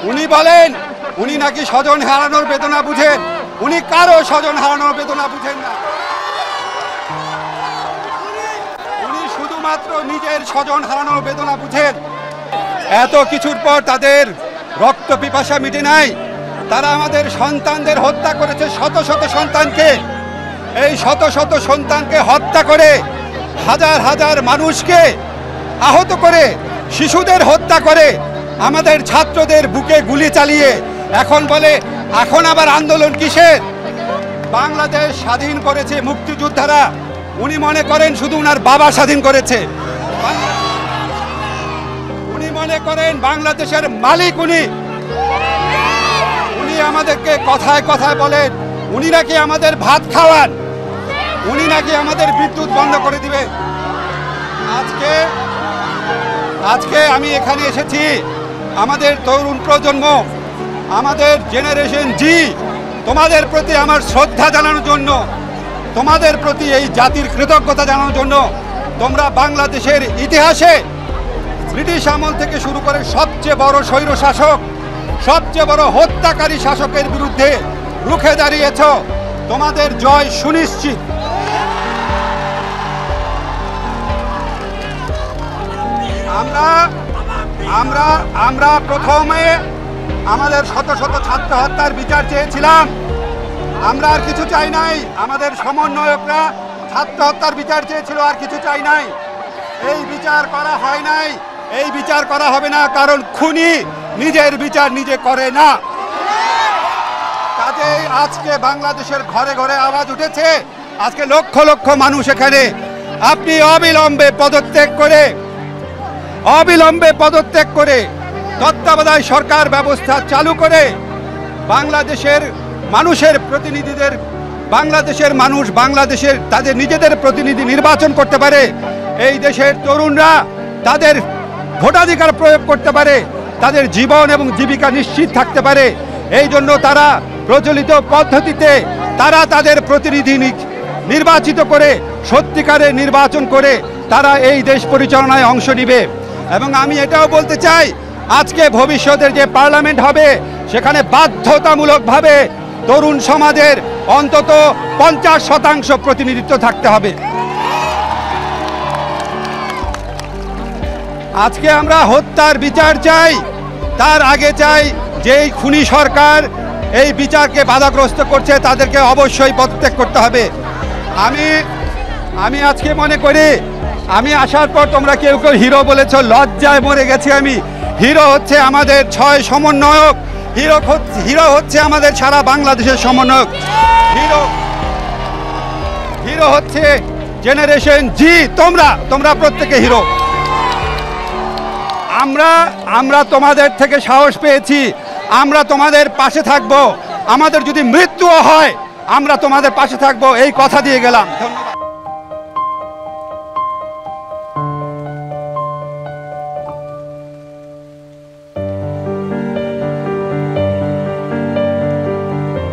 উনি বলেন উনি নাকি স্বজন হারানোর বেদনা বুঝেন। উনি কারো স্বজন হারানোর বেদনা বুঝেন না। উনি শুধুমাত্র নিজের স্বজন হারানোর বেদনা বুঝেন। এত কিছুর পর তাদের রক্ত পিপাসা মিটে নাই। তারা আমাদের সন্তানদের হত্যা করেছে, শত শত সন্তানকে। এই শত শত সন্তানকে হত্যা করে, হাজার হাজার মানুষকে আহত করে, শিশুদের হত্যা করে, আমাদের ছাত্রদের বুকে গুলি চালিয়ে এখন বলে এখন আবার আন্দোলন কিসের? বাংলাদেশ স্বাধীন করেছে মুক্তিযোদ্ধারা। উনি মনে করেন শুধু উনার বাবা স্বাধীন করেছে। উনি মনে করেন বাংলাদেশের মালিক উনি। উনি আমাদেরকে কথায় কথায় বলেন উনি নাকি আমাদের ভাত খাওয়ান, উনি নাকি আমাদের বিদ্যুৎ বন্ধ করে দিবে। আজকে আমি এখানে এসেছি আমাদের তরুণ প্রজন্ম, আমাদের জেনারেশন জি, তোমাদের প্রতি আমার শ্রদ্ধা জানানোর জন্য, তোমাদের প্রতি এই জাতির কৃতজ্ঞতা জানানোর জন্য। তোমরা বাংলাদেশের ইতিহাসে ব্রিটিশ আমল থেকে শুরু করে সবচেয়ে বড় স্বৈর শাসক, সবচেয়ে বড় হত্যাকারী শাসকের বিরুদ্ধে রুখে দাঁড়িয়েছ। তোমাদের জয় সুনিশ্চিত। আমরা প্রথমে আমাদের শত শত ছাত্র হত্যার বিচার চেয়েছিলাম। আমরা আর কিছু চাই নাই। আমাদের সমন্বয়করা ছাত্র হত্যার বিচার চেয়েছিল, আর কিছু চাই নাই। এই বিচার করা হয় নাই, এই বিচার করা হবে না, কারণ খুনি নিজের বিচার নিজে করে না। কাজেই আজকে বাংলাদেশের ঘরে ঘরে আওয়াজ উঠেছে। আজকে লক্ষ লক্ষ মানুষ এখানে। আপনি অবিলম্বে পদত্যাগ করে তত্ত্বাবধায়ক সরকার ব্যবস্থা চালু করে বাংলাদেশের মানুষের প্রতিনিধিদের, বাংলাদেশের মানুষ বাংলাদেশের তাদের নিজেদের প্রতিনিধি নির্বাচন করতে পারে। এই দেশের তরুণরা তাদের ভোটাধিকার প্রয়োগ করতে পারে, তাদের জীবন এবং জীবিকা নিশ্চিত থাকতে পারে। এই জন্য তারা প্রচলিত পদ্ধতিতে তারা তাদের প্রতিনিধি নির্বাচিত করে সত্যিকারের নির্বাচন করে তারা এই দেশ পরিচালনায় অংশ নিবে। এবং আমি এটাও বলতে চাই, আজকে ভবিষ্যতের যে পার্লামেন্ট হবে সেখানে বাধ্যতামূলকভাবে তরুণ সমাজের অন্তত 50% প্রতিনিধিত্ব থাকতে হবে। আজকে আমরা হত্যার বিচার চাই, তার আগে চাই যে এই খুনি সরকার এই বিচারকে বাধাগ্রস্ত করছে তাদেরকে অবশ্যই পদত্যাগ করতে হবে। আমি আজকে মনে করি, আমি আসার পর তোমরা কেউ কেউ হিরো বলেছ, লজ্জায় মরে গেছি আমি। হিরো হচ্ছে আমাদের 6 সমন্বয়ক, হিরো হচ্ছে আমাদের সারা বাংলাদেশের সমন্বয়ক, হিরো হচ্ছে জেনারেশন জি। তোমরা প্রত্যেকে হিরো। আমরা তোমাদের থেকে সাহস পেয়েছি, আমরা তোমাদের পাশে থাকব। আমাদের যদি মৃত্যুও হয় আমরা তোমাদের পাশে থাকব, এই কথা দিয়ে গেলাম। ধন্যবাদ।